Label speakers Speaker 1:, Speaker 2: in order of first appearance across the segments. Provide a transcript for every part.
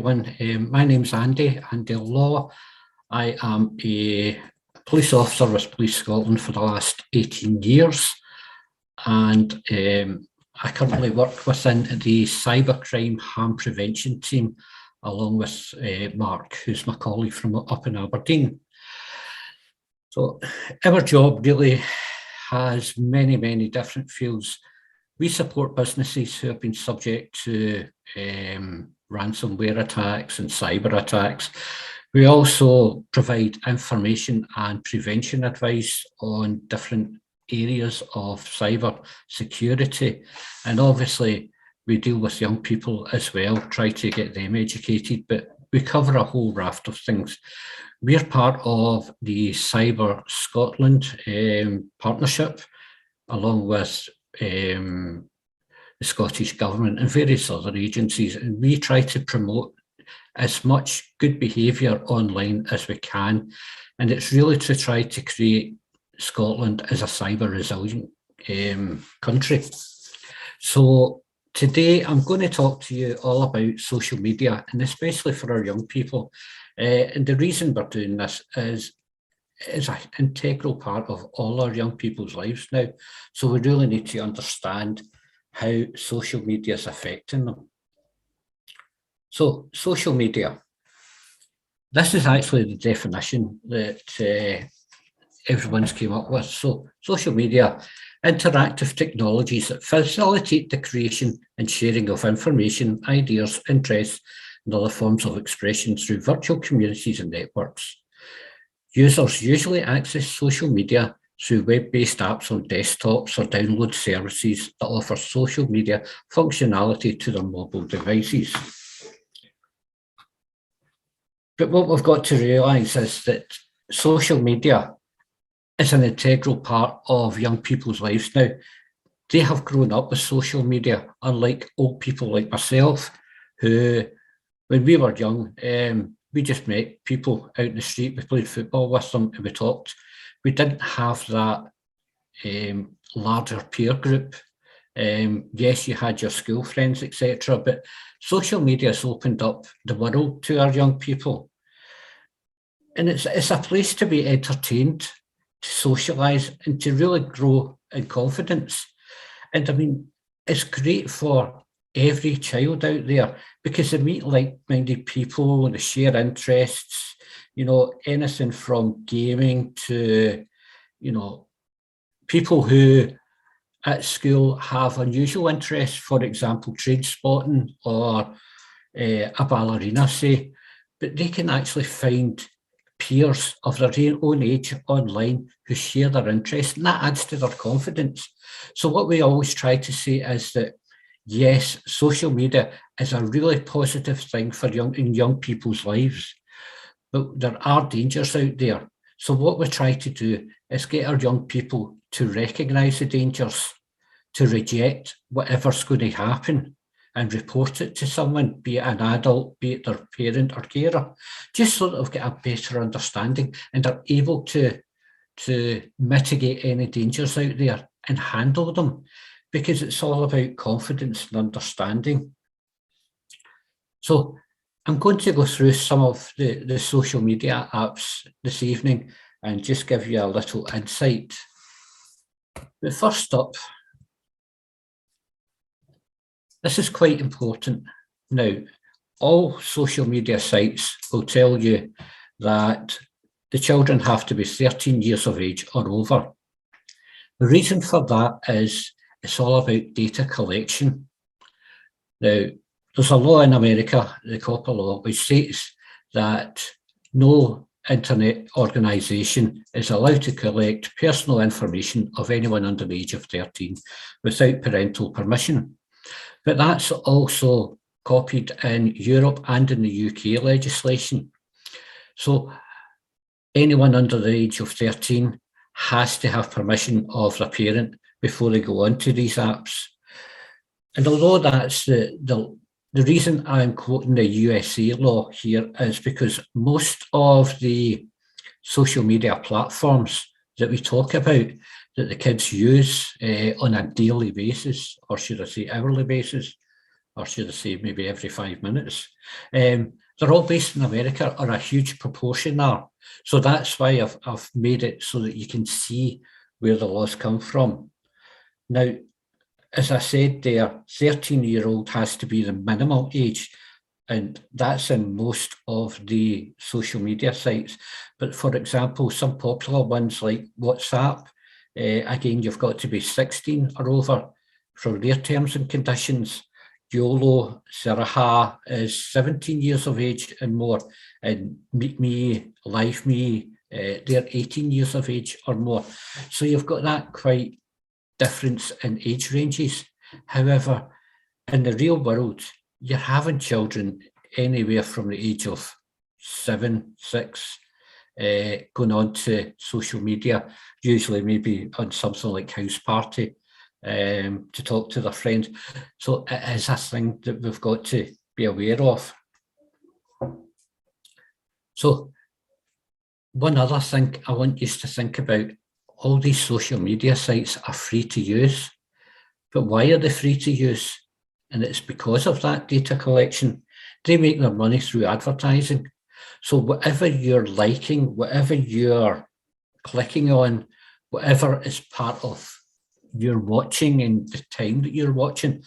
Speaker 1: everyone. My name's Andy Law. I am a police officer with Police Scotland for the last 18 years, and I currently work within the Cybercrime Harm Prevention team, along with Mark, who's my colleague from up in Aberdeen. So our job really has many different fields. We support businesses who have been subject to ransomware attacks and cyber attacks. We also provide information and prevention advice on different areas of cyber security. And obviously, we deal with young people as well, try to get them educated, but we cover a whole raft of things. We're part of the Cyber Scotland partnership, along with the Scottish Government and various other agencies, and we try to promote as much good behaviour online as we can, and it's really to try to create Scotland as a cyber resilient country. So today I'm going to talk to you all about social media, and especially for our young people, and the reason we're doing this is an integral part of all our young people's lives now. So we really need to understand how social media is affecting them. So social media, this is actually the definition that everyone's came up with. So social media, interactive technologies that facilitate the creation and sharing of information, ideas, interests, and other forms of expression through virtual communities and networks. Users usually access social media through web-based apps on desktops or download services that offer social media functionality to their mobile devices. But what we've got to realise is that social media is an integral part of young people's lives now. They have grown up with social media, unlike old people like myself, who, when we were young, we just met people out in the street, we played football with them and we talked. We didn't have that larger peer group. Yes, you had your school friends, etc., but social media has opened up the world to our young people. And it's a place to be entertained, to socialise and to really grow in confidence. And I mean, it's great for every child out there because they meet like-minded people, they share interests, you know, anything from gaming to, you know, people who at school have unusual interests, for example, trade spotting or a ballerina, say, but they can actually find peers of their own age online who share their interests, and that adds to their confidence. So what we always try to say is that, yes, social media is a really positive thing for young people's lives, but there are dangers out there. So what we try to do is get our young people to recognise the dangers, to reject whatever's going to happen and report it to someone, be it an adult, be it their parent or carer, just so that they've got a better understanding and are able to mitigate any dangers out there and handle them, because it's all about confidence and understanding. So I'm going to go through some of the social media apps this evening and just give you a little insight. But first up, this is quite important. Now, all social media sites will tell you that the children have to be 13 years of age or over. The reason for that is it's all about data collection. Now, there's a law in America, the COPPA law, which states that no internet organisation is allowed to collect personal information of anyone under the age of 13 without parental permission. But that's also copied in Europe and in the UK legislation. So anyone under the age of 13 has to have permission of their parent before they go onto these apps. And although that's the reason I'm quoting the USA law here is because most of the social media platforms that we talk about that the kids use on a daily basis, or should I say hourly basis, or should I say maybe every 5 minutes. They're all based in America, or a huge proportion are. So that's why I've made it so that you can see where the laws come from. Now, as I said there, 13-year-old has to be the minimal age, and that's in most of the social media sites. But for example, some popular ones like WhatsApp, again, you've got to be 16 or over for their terms and conditions. YOLO, Siraha is 17 years of age and more, and Meet Me, Live Me, they're 18 years of age or more. So you've got that quite difference in age ranges. However, in the real world, you're having children anywhere from the age of 7, 6, going on to social media, usually maybe on something like House Party, to talk to their friends. So it is a thing that we've got to be aware of. So one other thing I want you to think about, all these social media sites are free to use, but why are they free to use? And it's because of that data collection. They make their money through advertising. So whatever you're liking, whatever you're clicking on, whatever is part of your watching and the time that you're watching,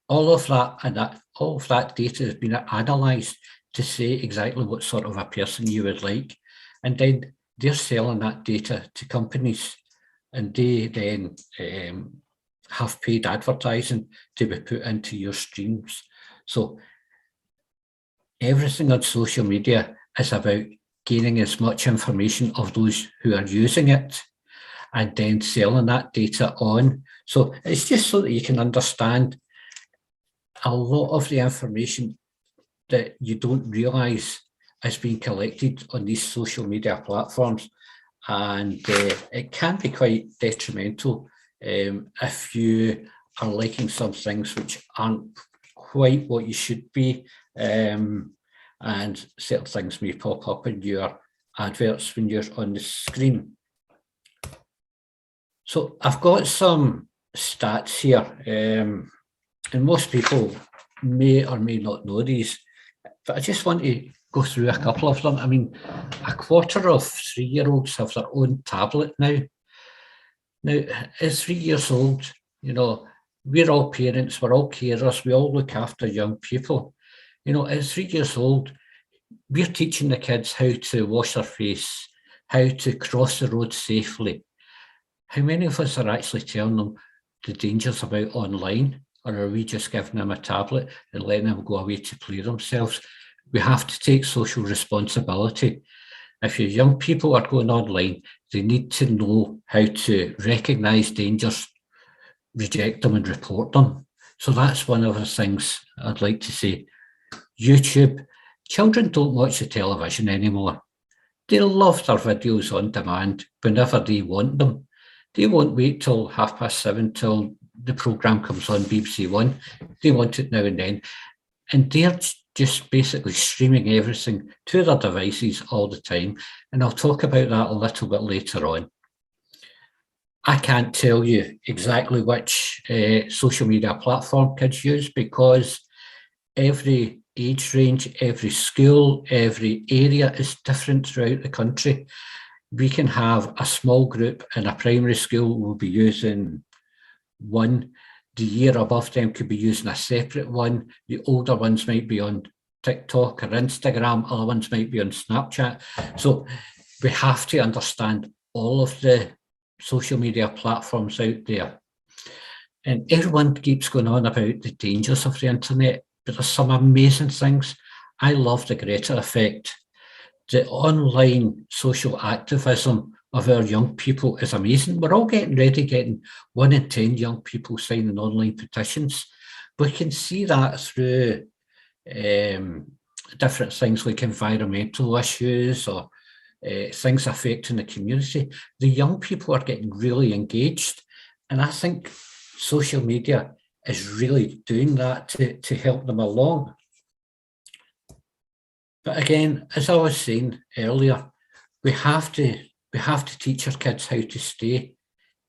Speaker 1: all of that data has been analysed to say exactly what sort of a person you would like. And then they're selling that data to companies, and they then have paid advertising to be put into your streams. So everything on social media is about gaining as much information of those who are using it and then selling that data on. So it's just so that you can understand a lot of the information that you don't realise is being collected on these social media platforms. And it can be quite detrimental if you are liking some things which aren't quite what you should be. And certain things may pop up in your adverts when you're on the screen. So I've got some stats here, and most people may or may not know these, but I just want to go through a couple of them. I mean, a quarter of 3-year-olds have their own tablet now. Now, at 3 years old, you know, we're all parents, we're all carers, we all look after young people. You know, at 3 years old, we're teaching the kids how to wash their face, how to cross the road safely. How many of us are actually telling them the dangers about online, or are we just giving them a tablet and letting them go away to play themselves? We have to take social responsibility. If your young people are going online, they need to know how to recognise dangers, reject them and report them. So that's one of the things I'd like to say. YouTube, children don't watch the television anymore. They love their videos on demand whenever they want them. They won't wait till 7:30 till the programme comes on BBC One. They want it now and then. And they're just basically streaming everything to their devices all the time. And I'll talk about that a little bit later on. I can't tell you exactly which social media platform kids use, because every age range, every school, every area is different throughout the country. We can have a small group in a primary school will be using one. The year above them could be using a separate one. The older ones might be on TikTok or Instagram, other ones might be on Snapchat. So we have to understand all of the social media platforms out there. And everyone keeps going on about the dangers of the internet, but there's some amazing things. I love the Greta effect. The online social activism of our young people is amazing. We're all getting 1 in 10 young people signing online petitions. We can see that through different things like environmental issues or things affecting the community. The young people are getting really engaged, and I think social media is really doing that to help them along. But again, as I was saying earlier, we have to teach our kids how to stay.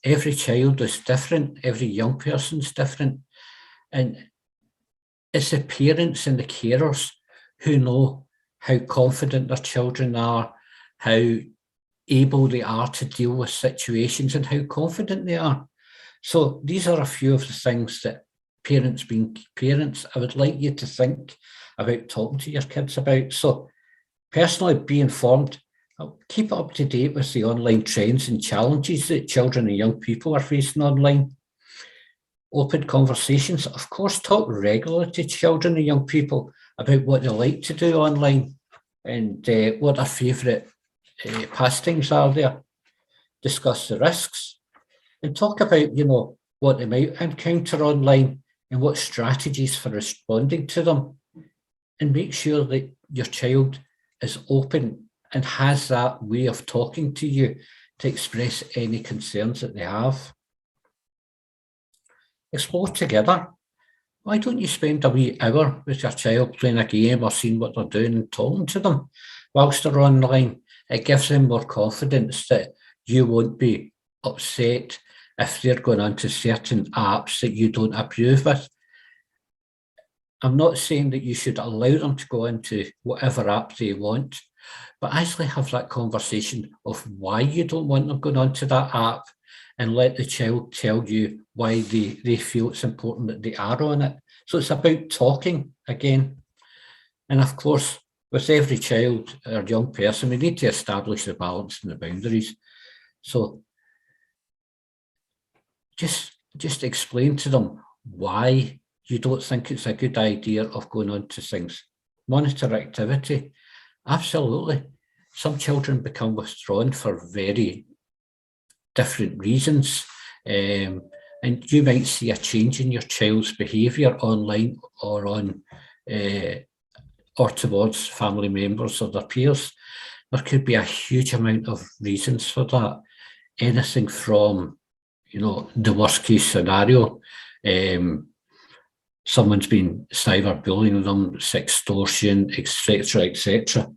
Speaker 1: Every child is different, every young person's different. And it's the parents and the carers who know how confident their children are, how able they are to deal with situations and how confident they are. So these are a few of the things that parents being parents, I would like you to think about talking to your kids about. So personally, be informed. Keep up to date with the online trends and challenges that children and young people are facing online. Open conversations. Of course, talk regularly to children and young people about what they like to do online and what their favourite pastimes are there. Discuss the risks and talk about, what they might encounter online and what strategies for responding to them. And make sure that your child is open and has that way of talking to you to express any concerns that they have. Explore together. Why don't you spend a wee hour with your child playing a game or seeing what they're doing and talking to them whilst they're online? It gives them more confidence that you won't be upset if they're going onto certain apps that you don't approve with. I'm not saying that you should allow them to go into whatever app they want, but actually have that conversation of why you don't want them going onto that app and let the child tell you why they feel it's important that they are on it. So it's about talking again. And of course, with every child or young person, we need to establish the balance and the boundaries. So just explain to them why you don't think it's a good idea of going on to things. Monitor activity. Absolutely. Some children become withdrawn for very different reasons. And you might see a change in your child's behaviour online or on or towards family members or their peers. There could be a huge amount of reasons for that. Anything from, the worst case scenario, someone's been cyberbullying them, sextortion, etc., etc.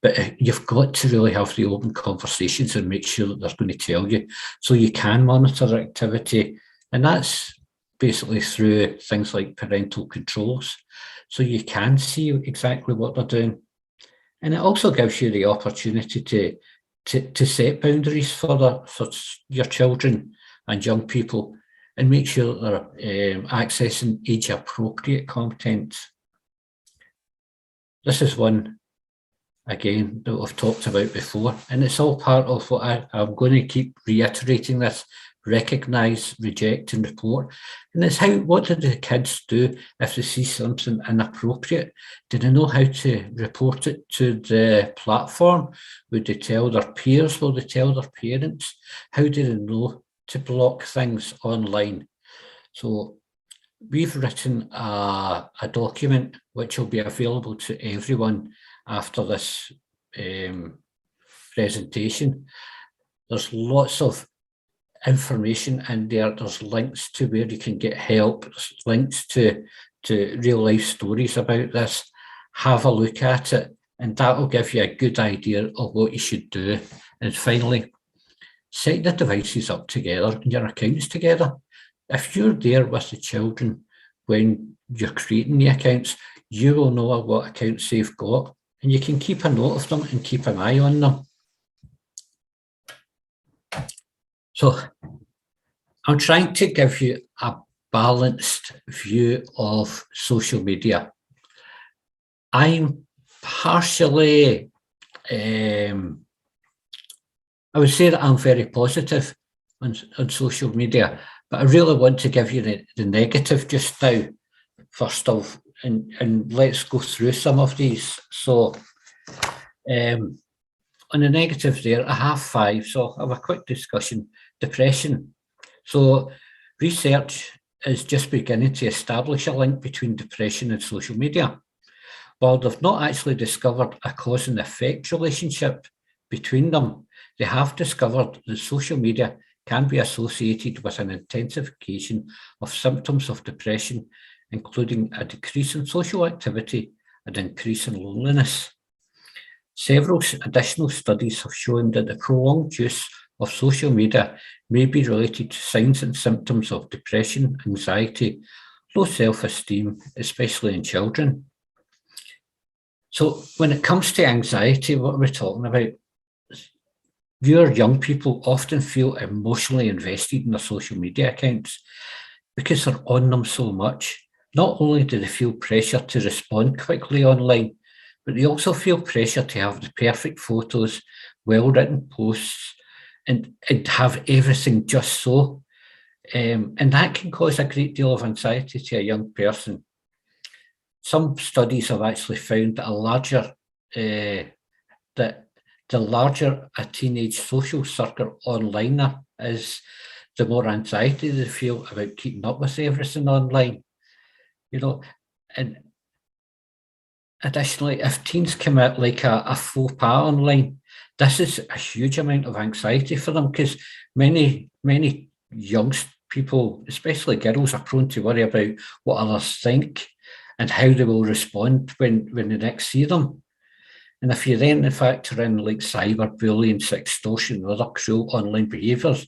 Speaker 1: But you've got to really have the open conversations and make sure that they're going to tell you, so you can monitor their activity. And that's basically through things like parental controls, so you can see exactly what they're doing. And it also gives you the opportunity to set boundaries for your children and young people, and make sure that they're accessing age-appropriate content. This is one, again, that we've talked about before, and it's all part of what I'm going to keep reiterating this: recognise, reject and report. And it's what do the kids do if they see something inappropriate? Do they know how to report it to the platform? Would they tell their peers? Will they tell their parents? How do they know to block things online? So we've written a document which will be available to everyone after this presentation. There's lots of information in there. There's links to where you can get help. There's links to real life stories about this. Have a look at it, and that will give you a good idea of what you should do. And finally, set the devices up together and your accounts together. If you're there with the children when you're creating the accounts, you will know what accounts they've got, and you can keep a note of them and keep an eye on them. So I'm trying to give you a balanced view of social media. I'm partially, I would say that I'm very positive on social media, but I really want to give you the negative just now, first off, and let's go through some of these. So on the negative there, I have 5, so I'll have a quick discussion. Depression. So research is just beginning to establish a link between depression and social media. While they've not actually discovered a cause and effect relationship between them, they have discovered that social media can be associated with an intensification of symptoms of depression, including a decrease in social activity and increase in loneliness. Several additional studies have shown that the prolonged use of social media may be related to signs and symptoms of depression, anxiety, low self-esteem, especially in children. So when it comes to anxiety, what we're talking about, your young people often feel emotionally invested in their social media accounts because they're on them so much. Not only do they feel pressure to respond quickly online, but they also feel pressure to have the perfect photos, well-written posts, and have everything just so. And that can cause a great deal of anxiety to a young person. Some studies have actually found that the larger a teenage social circle online is, the more anxiety they feel about keeping up with everything online. And additionally, if teens commit like a faux pas online, this is a huge amount of anxiety for them, because many young people, especially girls, are prone to worry about what others think and how they will respond when they next see them. And if you then factor in like cyberbullying, sextortion, and other cruel online behaviours,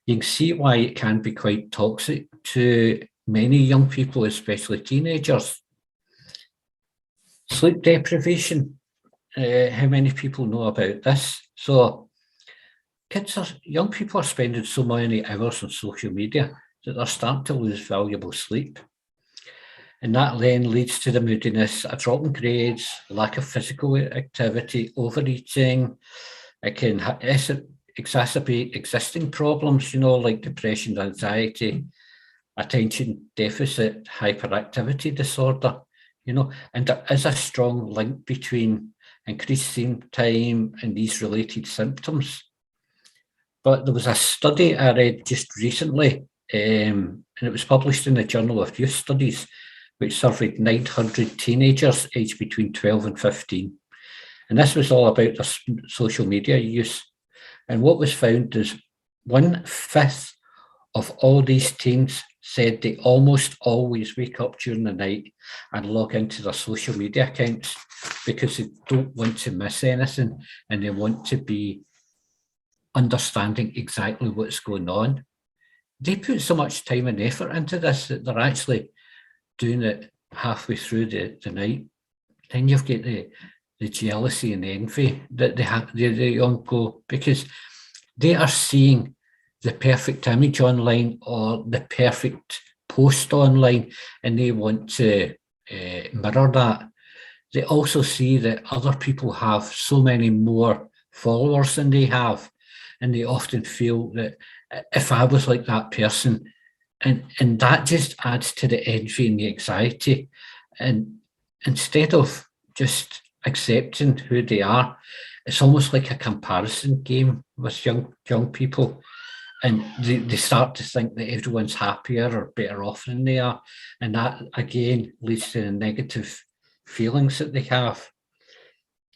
Speaker 1: you can see why it can be quite toxic to many young people, especially teenagers. Sleep deprivation, how many people know about this? So young people are spending so many hours on social media that they're starting to lose valuable sleep. And that then leads to the moodiness, a drop in grades, lack of physical activity, overeating. It can exacerbate existing problems, like depression, anxiety, attention deficit, hyperactivity disorder, and there is a strong link between increased screen time and these related symptoms. But there was a study I read just recently, and it was published in the Journal of Youth Studies, which surveyed 900 teenagers aged between 12 and 15. And this was all about their social media use. And what was found is 1/5 of all these teens said they almost always wake up during the night and log into their social media accounts because they don't want to miss anything and they want to be understanding exactly what's going on. They put so much time and effort into this that they're actually doing it halfway through the night. Then you've got the jealousy and the envy that they have, the young go, because they are seeing the perfect image online or the perfect post online, and they want to mirror that. They also see that other people have so many more followers than they have, and they often feel that if I was like that person, and that just adds to the envy and the anxiety. And instead of just accepting who they are, it's almost like a comparison game with young people. And they start to think that everyone's happier or better off than they are. And that, again, leads to the negative feelings that they have.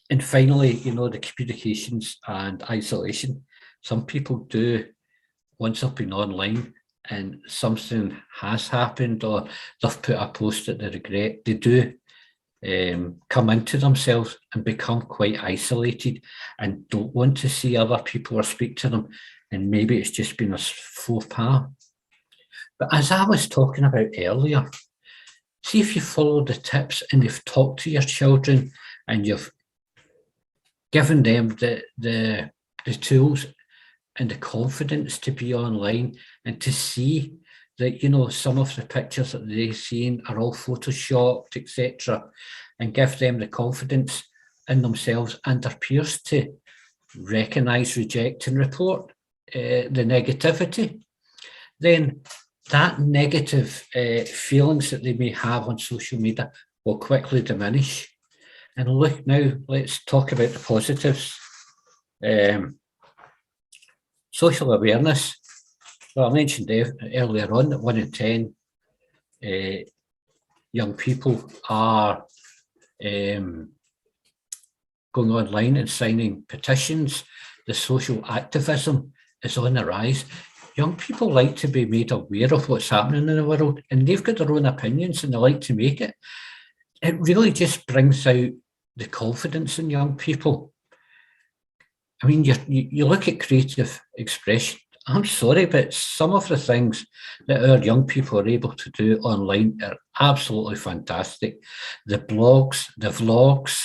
Speaker 1: And finally, the communications and isolation. Some people do, once they've been online and something has happened or they've put a post that they regret, they do come into themselves and become quite isolated and don't want to see other people or speak to them. And maybe it's just been a faux pas. But as I was talking about earlier, see if you follow the tips and you've talked to your children and you've given them the tools and the confidence to be online and to see that, some of the pictures that they've seen are all photoshopped, etc., and give them the confidence in themselves and their peers to recognise, reject and report the negativity, then that negative feelings that they may have on social media will quickly diminish. And look, now let's talk about the positives. Social awareness. Well, I mentioned earlier on that 1 in 10 young people are going online and signing petitions. The social activism is on the rise. Young people like to be made aware of what's happening in the world, and they've got their own opinions and they like to make it. It really just brings out the confidence in young people. I mean, you look at creative expression. I'm sorry, but some of the things that our young people are able to do online are absolutely fantastic. The blogs, the vlogs,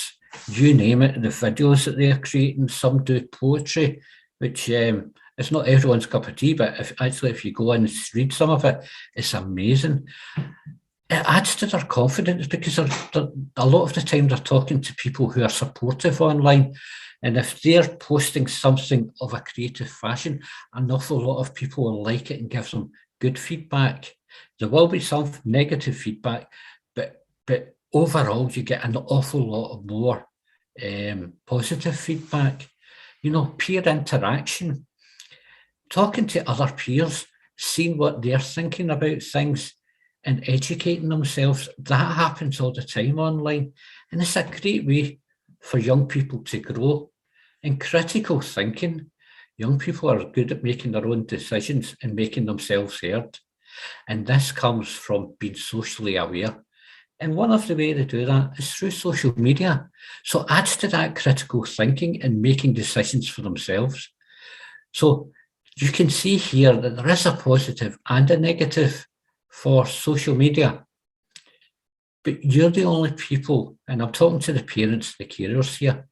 Speaker 1: you name it, the videos that they're creating. Some do poetry, which it's not everyone's cup of tea, but if you go in and read some of it, it's amazing. It adds to their confidence because a lot of the time they're talking to people who are supportive online. And if they're posting something of a creative fashion, an awful lot of people will like it and give them good feedback. There will be some negative feedback, but overall you get an awful lot of more positive feedback. You know, peer interaction, talking to other peers, seeing what they're thinking about things and educating themselves. That happens all the time online. And it's a great way for young people to grow. And critical thinking, young people are good at making their own decisions and making themselves heard. And this comes from being socially aware. And one of the ways to do that is through social media. So it adds to that critical thinking and making decisions for themselves. So you can see here that there is a positive and a negative for social media. But you're the only people, and I'm talking to the parents, the carers here.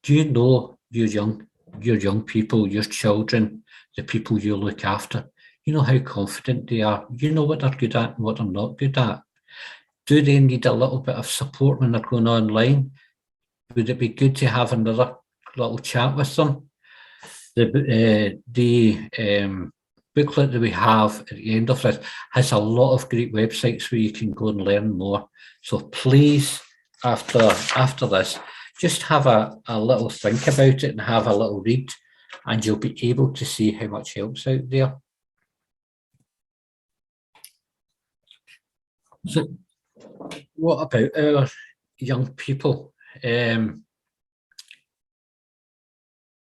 Speaker 1: Do you know your young people, your children, the people you look after? You know how confident they are. You know what they're good at and what they're not good at. Do they need a little bit of support when they're going online? Would it be good to have another little chat with them? The booklet that we have at the end of this has a lot of great websites where you can go and learn more. So please, after this, just have a little think about it and have a little read, and you'll be able to see how much help's out there. So what about our young people?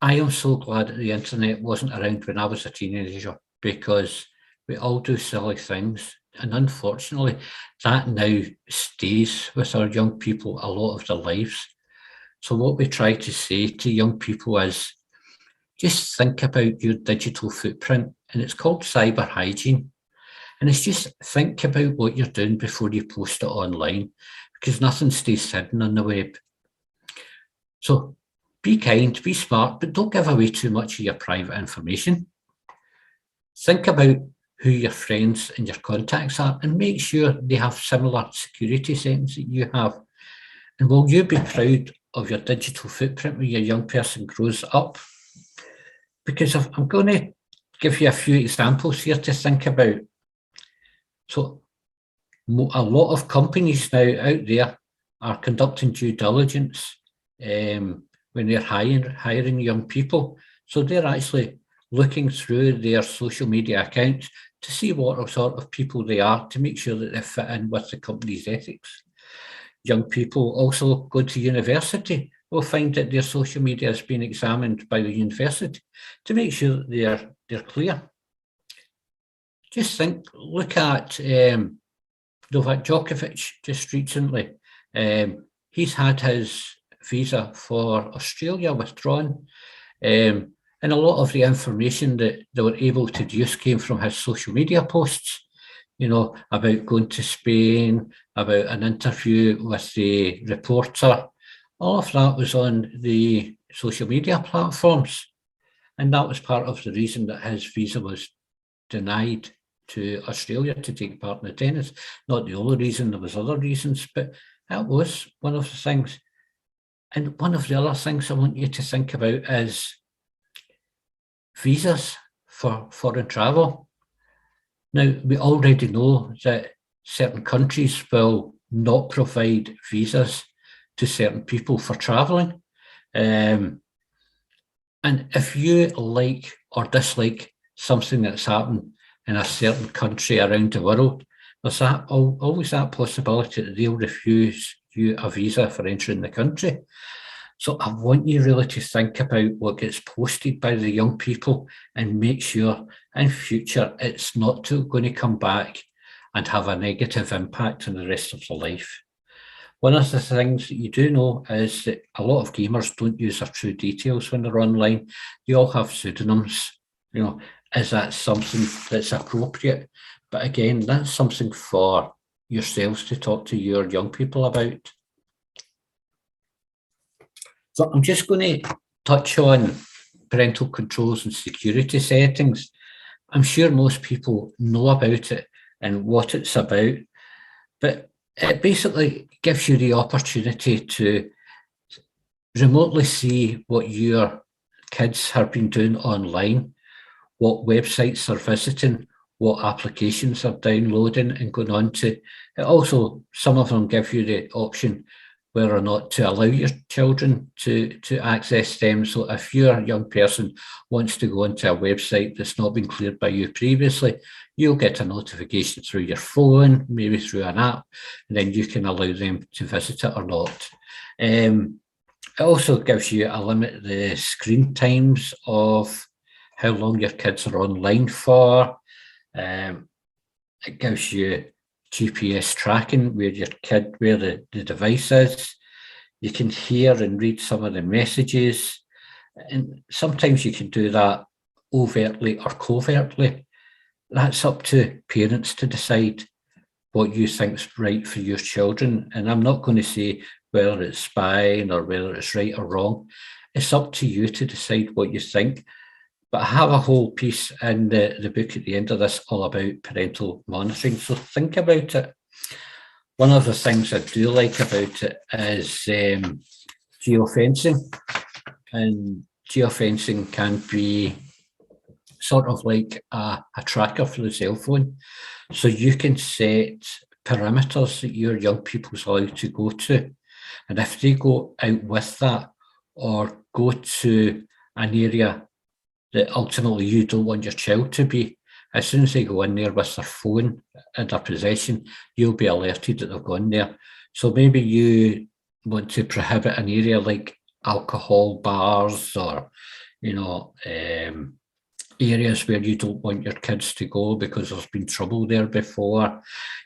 Speaker 1: I am so glad that the internet wasn't around when I was a teenager, because we all do silly things. And unfortunately, that now stays with our young people a lot of their lives. So what we try to say to young people is, just think about your digital footprint, and it's called cyber hygiene. And it's just think about what you're doing before you post it online, because nothing stays hidden on the web. So be kind, be smart, but don't give away too much of your private information. Think about who your friends and your contacts are, and make sure they have similar security settings that you have. And will you be proud of your digital footprint when your young person grows up? Because I'm going to give you a few examples here to think about. So a lot of companies now out there are conducting due diligence when they're hiring young people. So they're actually looking through their social media accounts to see what sort of people they are, to make sure that they fit in with the company's ethics. Young people also go to university will find that their social media has been examined by the university to make sure that they're clear. Just think, look at Novak Djokovic just recently. He's had his visa for Australia withdrawn. And a lot of the information that they were able to deduce came from his social media posts, you know, about going to Spain, about an interview with the reporter. All of that was on the social media platforms. And that was part of the reason that his visa was denied to Australia to take part in the tennis. Not the only reason, there was other reasons, but that was one of the things. And one of the other things I want you to think about is visas for foreign travel. Now, we already know that certain countries will not provide visas to certain people for travelling. And if you like or dislike something that's happened in a certain country around the world, there's always that possibility that they'll refuse you a visa for entering the country. So I want you really to think about what gets posted by the young people and make sure in future it's not going to come back and have a negative impact on the rest of their life. One of the things that you do know is that a lot of gamers don't use their true details when they're online. They all have pseudonyms. You know, is that something that's appropriate? But again, that's something for yourselves to talk to your young people about. So I'm just going to touch on parental controls and security settings. I'm sure most people know about it and what it's about, but it basically gives you the opportunity to remotely see what your kids have been doing online, what websites they're visiting, what applications they're downloading and going on to. It also, some of them give you the option whether or not to allow your children to access them. So if your young person wants to go onto a website that's not been cleared by you previously, you'll get a notification through your phone, maybe through an app, and then you can allow them to visit it or not. It also gives you a limit the screen times of how long your kids are online for. It gives you GPS tracking where the device is. You can hear and read some of the messages, and sometimes you can do that overtly or covertly. That's up to parents to decide what you think's right for your children. And I'm not going to say whether it's spying or whether it's right or wrong. It's up to you to decide what you think. But I have a whole piece in the book at the end of this all about parental monitoring. So think about it. One of the things I do like about it is geofencing. And geofencing can be sort of like a tracker for the cell phone. So you can set perimeters that your young people's allowed to go to. And if they go out with that or go to an area that ultimately you don't want your child to be, as soon as they go in there with their phone in their possession, you'll be alerted that they've gone there. So maybe you want to prohibit an area like alcohol bars or, areas where you don't want your kids to go because there's been trouble there before.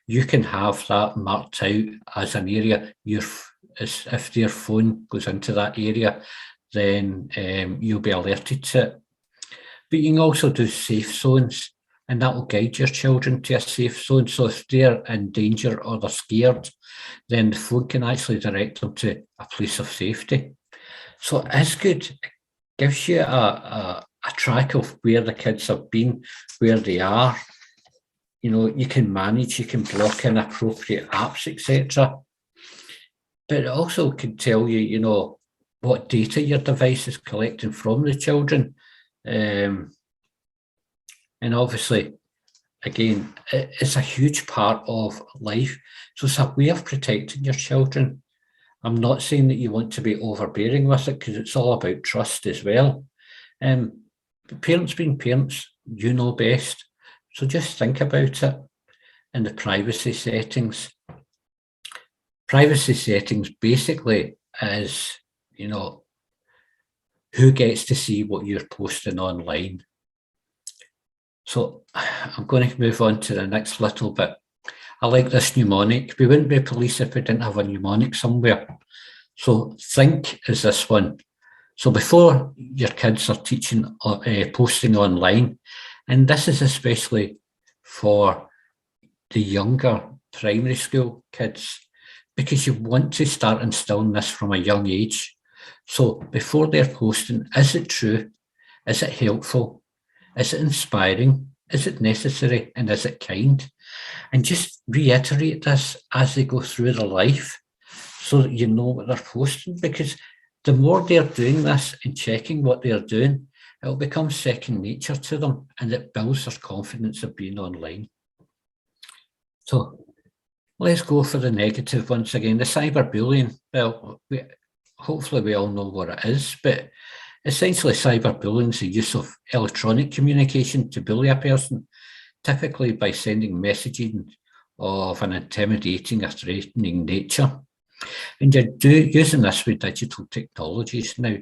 Speaker 1: You can have that marked out as an area. If their phone goes into that area, then you'll be alerted to it. But you can also do safe zones, and that will guide your children to a safe zone. So if they're in danger or they're scared, then the phone can actually direct them to a place of safety. So it's good. It gives you a track of where the kids have been, where they are. You can manage, you can block inappropriate apps, etc. But it also can tell you, what data your device is collecting from the children. And obviously, again, it's a huge part of life. So it's a way of protecting your children. I'm not saying that you want to be overbearing with it, because it's all about trust as well. But parents being parents, you know best. So just think about it in the privacy settings. Privacy settings basically is, who gets to see what you're posting online. So I'm going to move on to the next little bit. I like this mnemonic. We wouldn't be police if we didn't have a mnemonic somewhere. So think is this one. So before your kids are posting online, and this is especially for the younger primary school kids, because you want to start instilling this from a young age. So before they're posting, is it true? Is it helpful? Is it inspiring? Is it necessary? And is it kind? And just reiterate this as they go through their life so that you know what they're posting, because the more they're doing this and checking what they're doing, it'll become second nature to them, and it builds their confidence of being online. So let's go for the negative once again. The cyberbullying. Well, hopefully we all know what it is, but essentially cyberbullying is the use of electronic communication to bully a person, typically by sending messaging of an intimidating or threatening nature. And you're using this with digital technologies now.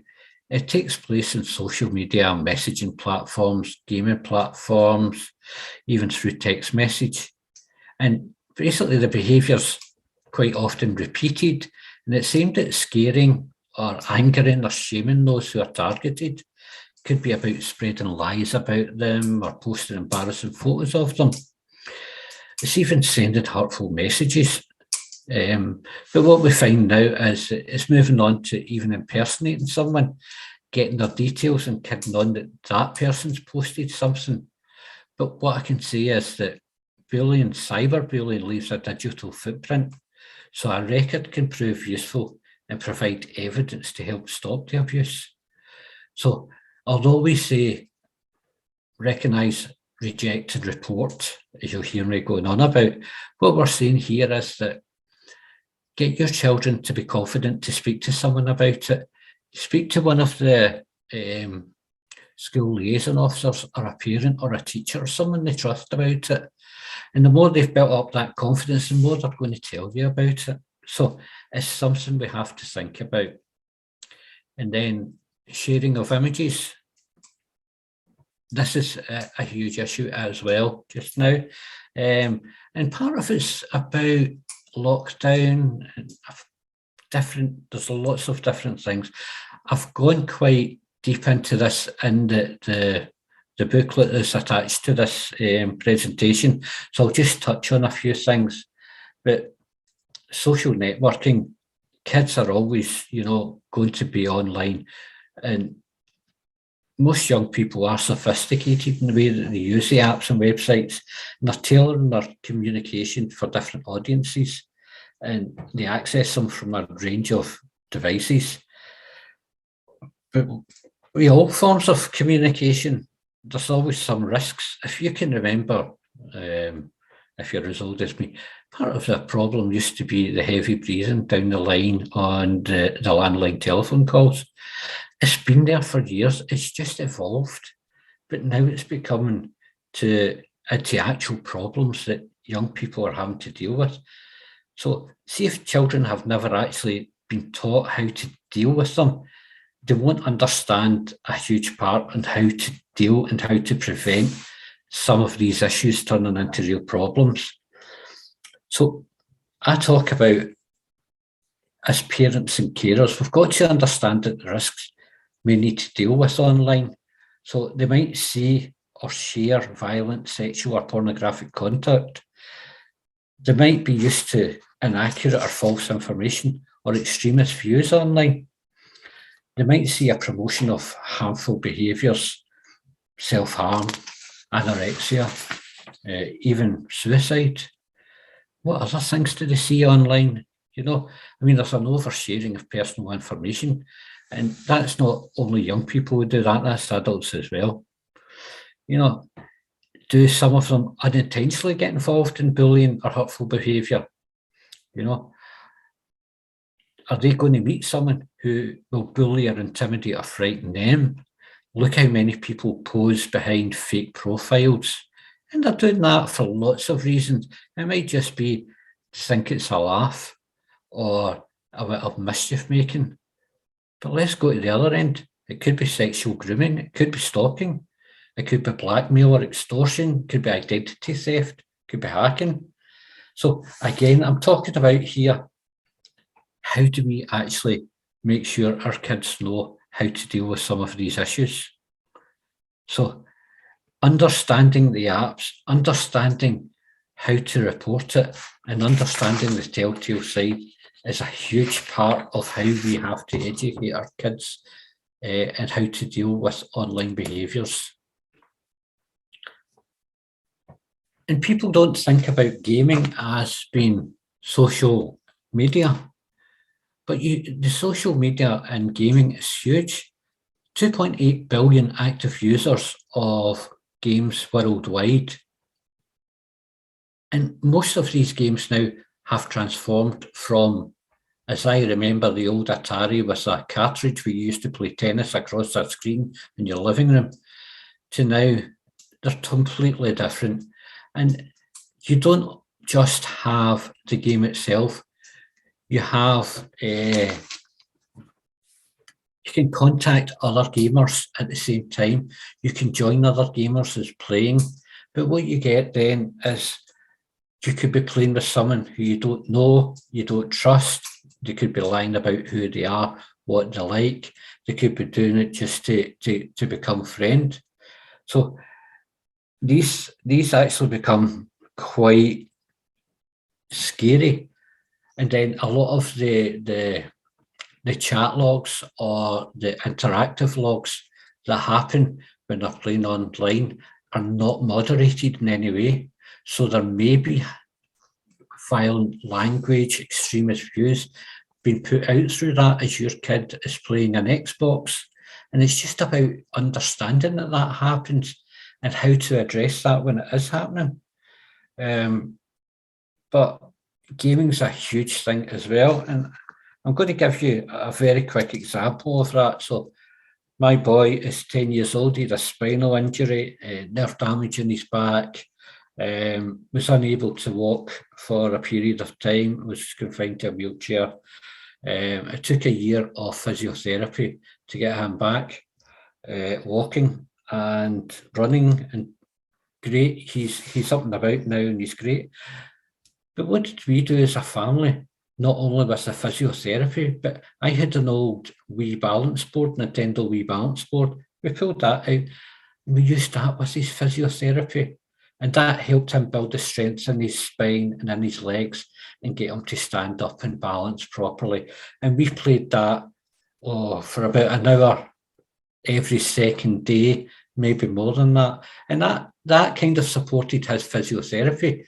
Speaker 1: It takes place in social media, messaging platforms, gaming platforms, even through text message. And basically the behaviour's quite often repeated, and it's aimed at scaring or angering or shaming those who are targeted. could be about spreading lies about them or posting embarrassing photos of them. It's even sending hurtful messages. But what we find now is it's moving on to even impersonating someone, getting their details and kidding on that that person's posted something. But what I can say is that bullying, cyberbullying, leaves a digital footprint. So a record can prove useful and provide evidence to help stop the abuse. So although we say recognise, reject and report, as you'll hear me going on about, what we're saying here is that get your children to be confident to speak to someone about it. Speak to one of the school liaison officers or a parent or a teacher or someone they trust about it. And the more they've built up that confidence, the more they're going to tell you about it. So it's something we have to think about. And then sharing of images. This is a huge issue as well just now. And part of it's about lockdown and there's lots of different things. I've gone quite deep into this in the booklet that's attached to this presentation. So I'll just touch on a few things. But social networking, kids are always, going to be online, and most young people are sophisticated in the way that they use the apps and websites, and they're tailoring their communication for different audiences, and they access them from a range of devices. But with all forms of communication, there's always some risks. If you can remember, if you're as old as me, part of the problem used to be the heavy breathing down the line on the landline telephone calls. It's been there for years. It's just evolved, but now it's becoming into actual problems that young people are having to deal with. So see if children have never actually been taught how to deal with them, they won't understand a huge part on how to deal and how to prevent some of these issues turning into real problems. So I talk about, as parents and carers, we've got to understand that the risks we need to deal with online. So they might see or share violent, sexual or pornographic content. They might be used to inaccurate or false information or extremist views online. They might see a promotion of harmful behaviours, self-harm, anorexia, even suicide. What other things do they see online? There's an oversharing of personal information, and that's not only young people who do that, that's adults as well. Do some of them unintentionally get involved in bullying or hurtful behaviour? Are they going to meet someone who will bully or intimidate or frighten them? Look how many people pose behind fake profiles. And they're doing that for lots of reasons. It might just be to think it's a laugh or a bit of mischief making. But let's go to the other end. It could be sexual grooming. It could be stalking. It could be blackmail or extortion. It could be identity theft. It could be hacking. So again, I'm talking about here, how do we actually make sure our kids know how to deal with some of these issues? So understanding the apps, understanding how to report it, and understanding the telltale sign is a huge part of how we have to educate our kids and how to deal with online behaviours. And people don't think about gaming as being social media, but the social media and gaming is huge. 2.8 billion active users of games worldwide. And most of these games now have transformed from, as I remember, the old Atari with a cartridge we used to play tennis across a screen in your living room, to now they're completely different. And you don't just have the game itself, you have, you can contact other gamers at the same time, you can join other gamers as playing, but what you get then is you could be playing with someone who you don't know, you don't trust, they could be lying about who they are, what they like. They could be doing it just to become friends. So these actually become quite scary. And then a lot of the chat logs or the interactive logs that happen when they're playing online are not moderated in any way. So there may be violent language, extremist views being put out through that as your kid is playing an Xbox. And it's just about understanding that that happens and how to address that when it is happening. But gaming's a huge thing as well. And I'm going to give you a very quick example of that. So my boy is 10 years old. He had a spinal injury, nerve damage in his back, was unable to walk for a period of time, was confined to a wheelchair. It took a year of physiotherapy to get him back walking and running, and great. He's up and about now and he's great. But what did we do as a family? Not only with the physiotherapy, but I had an old Wii balance board, Nintendo Wii balance board. We pulled that out and we used that with his physiotherapy. And that helped him build the strength in his spine and in his legs and get him to stand up and balance properly. And we played that for about an hour every second day, maybe more than that. And that kind of supported his physiotherapy.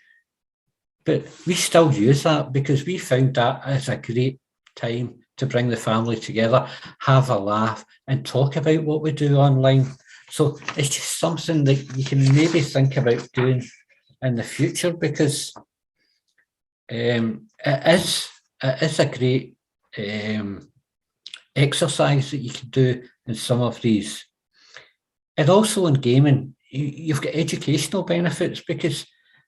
Speaker 1: But we still use that because we found that as a great time to bring the family together, have a laugh, and talk about what we do online. So it's just something that you can maybe think about doing in the future, because it is a great exercise that you can do in some of these. And also in gaming, you've got educational benefits, because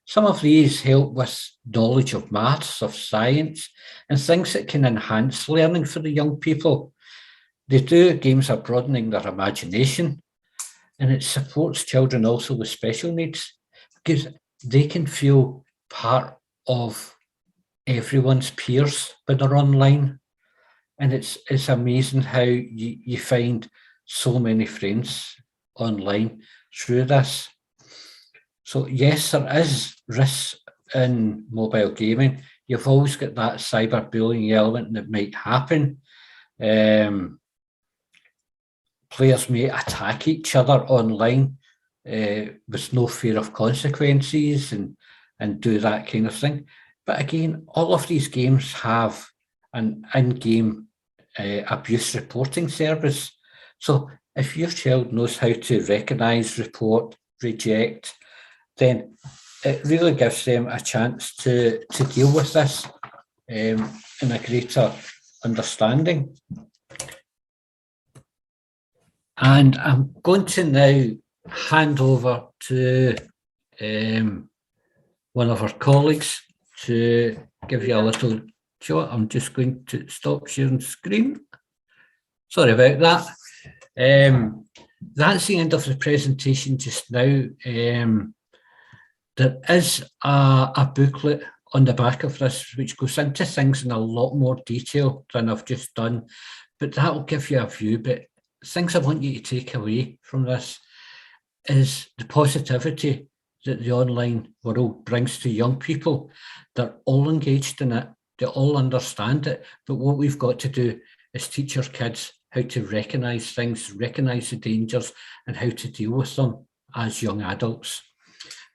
Speaker 1: some of these help with knowledge of maths, of science, and things that can enhance learning for the young people. Games are broadening their imagination, and it supports children also with special needs, because they can feel part of everyone's peers when they're online. And it's amazing how you find so many friends online through this. So yes, there is risks in mobile gaming. You've always got that cyberbullying element that might happen. Players may attack each other online with no fear of consequences and do that kind of thing. But again, all of these games have an in-game abuse reporting service. So if your child knows how to recognise, report, reject, then it really gives them a chance to deal with this in a greater understanding. And I'm going to now hand over to one of our colleagues to give you a little shot. I'm just going to stop sharing screen. Sorry about that. That's the end of the presentation just now. There is a booklet on the back of this which goes into things in a lot more detail than I've just done, but that will give you a view. But things I want you to take away from this is the positivity that the online world brings to young people. They're all engaged in it, they all understand it, but what we've got to do is teach our kids how to recognise things, recognise the dangers, and how to deal with them as young adults.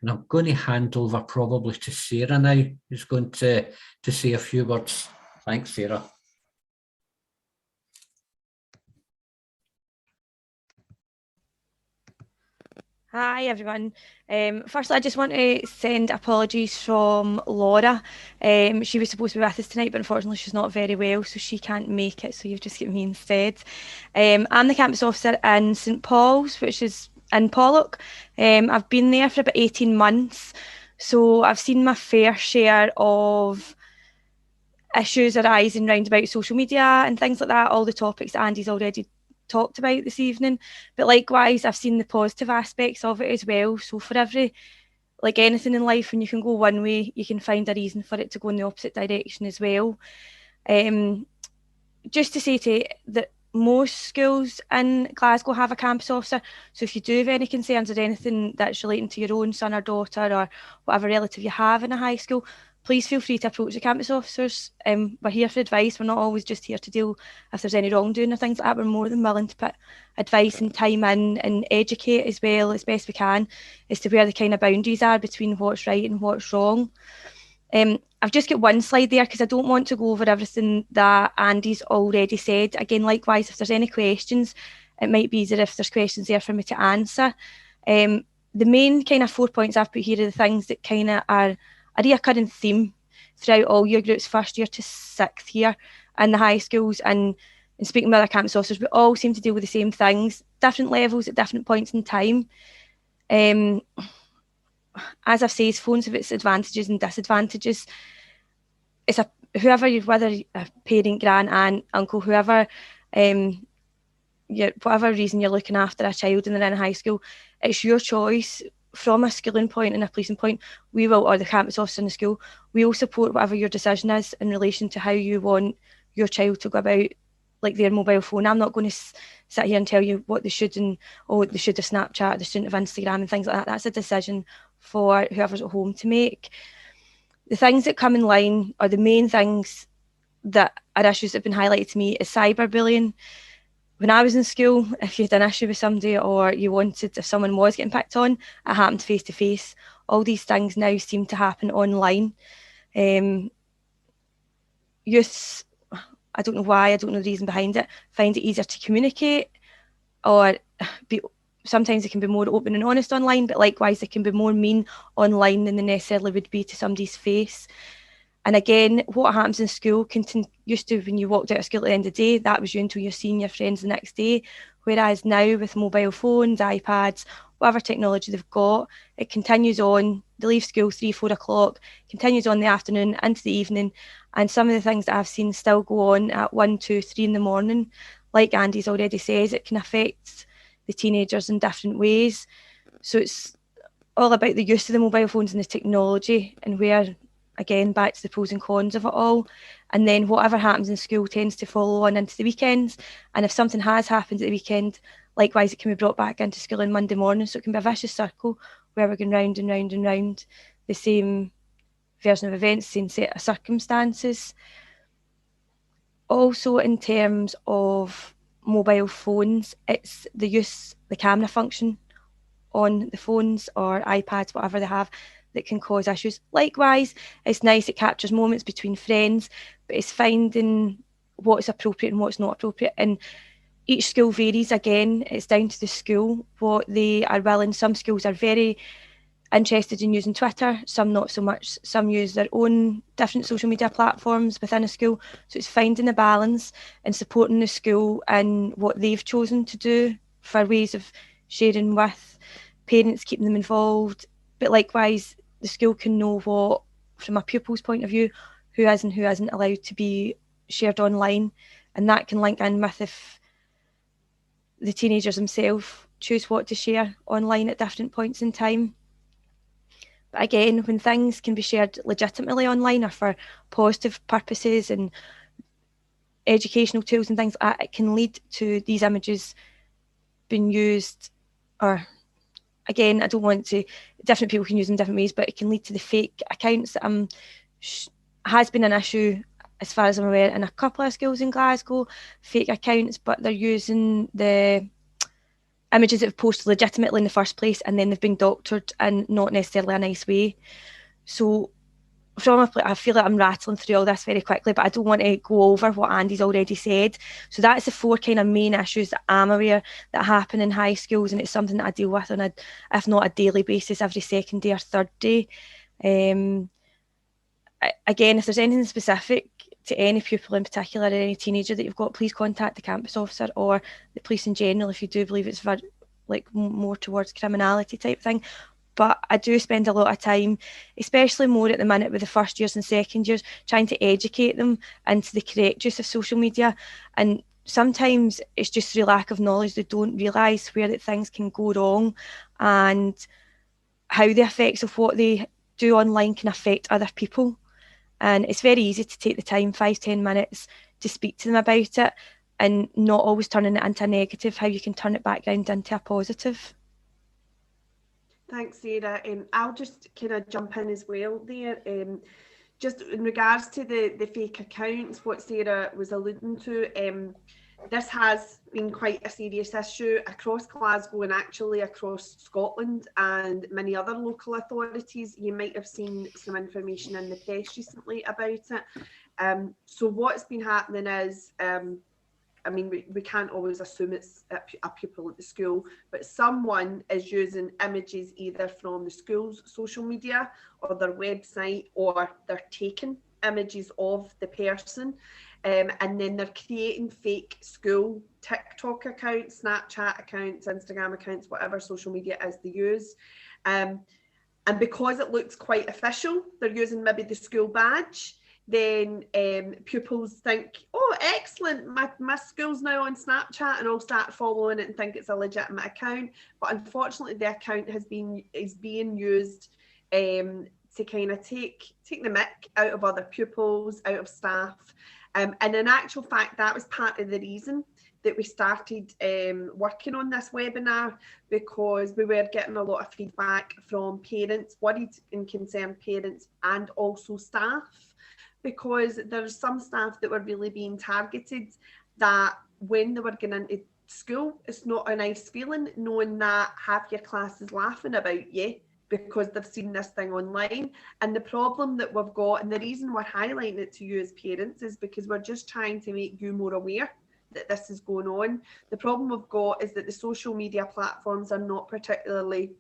Speaker 1: And I'm going to hand over probably to Sarah now, who's going to say a few words. Thanks, Sarah.
Speaker 2: Hi everyone. Firstly, I just want to send apologies from Laura. She was supposed to be with us tonight, but unfortunately she's not very well, so she can't make it, so you've just got me instead. I'm the campus officer in St Paul's, which is in Pollock. I've been there for about 18 months, so I've seen my fair share of issues arising around about social media and things like that, all the topics that Andy's already talked about this evening. But likewise, I've seen the positive aspects of it as well. So for every, like anything in life, when you can go one way, you can find a reason for it to go in the opposite direction as well. just to say to you that most schools in Glasgow have a campus officer. So if you do have any concerns or anything that's relating to your own son or daughter or whatever relative you have in a high school, please feel free to approach the campus officers. We're here for advice. We're not always just here to deal if there's any wrongdoing or things like that. We're more than willing to put advice and time in and educate as well as best we can as to where the kind of boundaries are between what's right and what's wrong. I've just got one slide there because I don't want to go over everything that Andy's already said. Again, likewise, if there's any questions, it might be easier if there's questions there for me to answer. The main kind of 4 points I've put here are the things that kind of are a reoccurring theme throughout all year groups, first year to sixth year in the high schools. And speaking with other campus officers, we all seem to deal with the same things, different levels at different points in time. As I've said, phones have its advantages and disadvantages. It's whoever, whether a parent, gran, aunt, uncle, whoever, whatever reason you're looking after a child and they're in high school, it's your choice. From a schooling point and a policing point, we will, or the campus officer in the school, we will support whatever your decision is in relation to how you want your child to go about like their mobile phone. I'm not going to sit here and tell you what they should and they should have Snapchat, they shouldn't have Instagram and things like that. That's a decision for whoever's at home to make. The things that come in line are the main things that are issues that have been highlighted to me is cyberbullying. When I was in school, if you had an issue with somebody or you wanted, if someone was getting picked on, it happened face to face. All these things now seem to happen online. Youths, I don't know why, I don't know the reason behind it, find it easier to communicate or sometimes they can be more open and honest online, but likewise they can be more mean online than they necessarily would be to somebody's face. And again, what happens in school used to, when you walked out of school at the end of the day, that was you until you're seeing your friends the next day. Whereas now with mobile phones, iPads, whatever technology they've got, it continues on. They leave school 3, 4 o'clock, continues on the afternoon into the evening. And some of the things that I've seen still go on at 1, 2, 3 in the morning. Like Andy's already says, it can affect the teenagers in different ways. So it's all about the use of the mobile phones and the technology and where, again, back to the pros and cons of it all. And then whatever happens in school tends to follow on into the weekends. And if something has happened at the weekend, likewise, it can be brought back into school on Monday morning. So it can be a vicious circle where we're going round and round and round the same version of events, same set of circumstances. Also, in terms of mobile phones, it's the use, the camera function on the phones or iPads, whatever they have, that can cause issues. Likewise, it's nice, it captures moments between friends, but it's finding what's appropriate and what's not appropriate. And each school varies. Again, it's down to the school, what they are willing. Some schools are very interested in using Twitter, some not so much. Some use their own different social media platforms within a school. So it's finding a balance and supporting the school and what they've chosen to do for ways of sharing with parents, keeping them involved. But likewise, the school can know what, from a pupil's point of view, who is and who isn't allowed to be shared online. And that can link in with if the teenagers themselves choose what to share online at different points in time. But again, when things can be shared legitimately online or for positive purposes and educational tools and things like that, it can lead to these images being used, or again, I don't want to, different people can use them in different ways, but it can lead to the fake accounts that has been an issue, as far as I'm aware, in a couple of schools in Glasgow, fake accounts, but they're using the images that have posted legitimately in the first place and then they've been doctored in not necessarily a nice way. So I feel like I'm rattling through all this very quickly, but I don't want to go over what Andy's already said. So that's the 4 kind of main issues that I'm aware that happen in high schools, and it's something that I deal with on a, if not a daily basis, every second day or third day. Again, if there's anything specific to any pupil in particular, or any teenager that you've got, please contact the campus officer or the police in general if you do believe it's like more towards criminality type thing. But I do spend a lot of time, especially more at the minute with the first years and second years, trying to educate them into the correct use of social media. And sometimes it's just through lack of knowledge. They don't realise where that things can go wrong and how the effects of what they do online can affect other people. And it's very easy to take the time, 5-10 minutes, to speak to them about it, and not always turning it into a negative, how you can turn it back round into a positive.
Speaker 3: Thanks, Sarah. I'll just kind of jump in as well there. Just in regards to the fake accounts, what Sarah was alluding to, this has been quite a serious issue across Glasgow and actually across Scotland and many other local authorities. You might have seen some information in the press recently about it. So what's been happening is, I mean, we can't always assume it's a pupil at the school, but someone is using images either from the school's social media or their website, or they're taking images of the person, and then they're creating fake school TikTok accounts, Snapchat accounts, Instagram accounts, whatever social media is they use. And because it looks quite official, they're using maybe the school badge. Then pupils think, oh, excellent, my school's now on Snapchat, and I'll start following it and think it's a legitimate account. But unfortunately, the account is being used to kind of take the mick out of other pupils, out of staff. And in actual fact, that was part of the reason that we started working on this webinar, because we were getting a lot of feedback from parents, worried and concerned parents, and also staff, because there's some staff that were really being targeted, that when they were going into school, it's not a nice feeling knowing that half your class is laughing about you because they've seen this thing online. And the problem that we've got, and the reason we're highlighting it to you as parents, is because we're just trying to make you more aware that this is going on. The problem we've got is that the social media platforms are not particularly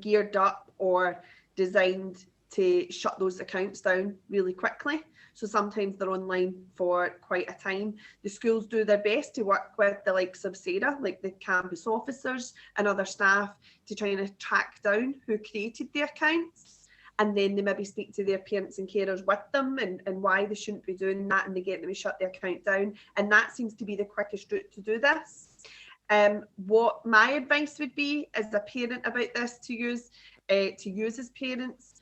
Speaker 3: geared up or designed to shut those accounts down really quickly. So sometimes they're online for quite a time. The schools do their best to work with the likes of Sarah, like the campus officers and other staff, to try and track down who created the accounts. And then they maybe speak to their parents and carers with them and why they shouldn't be doing that, and they get them to shut the account down. And that seems to be the quickest route to do this. What my advice would be as a parent about this to use as parents,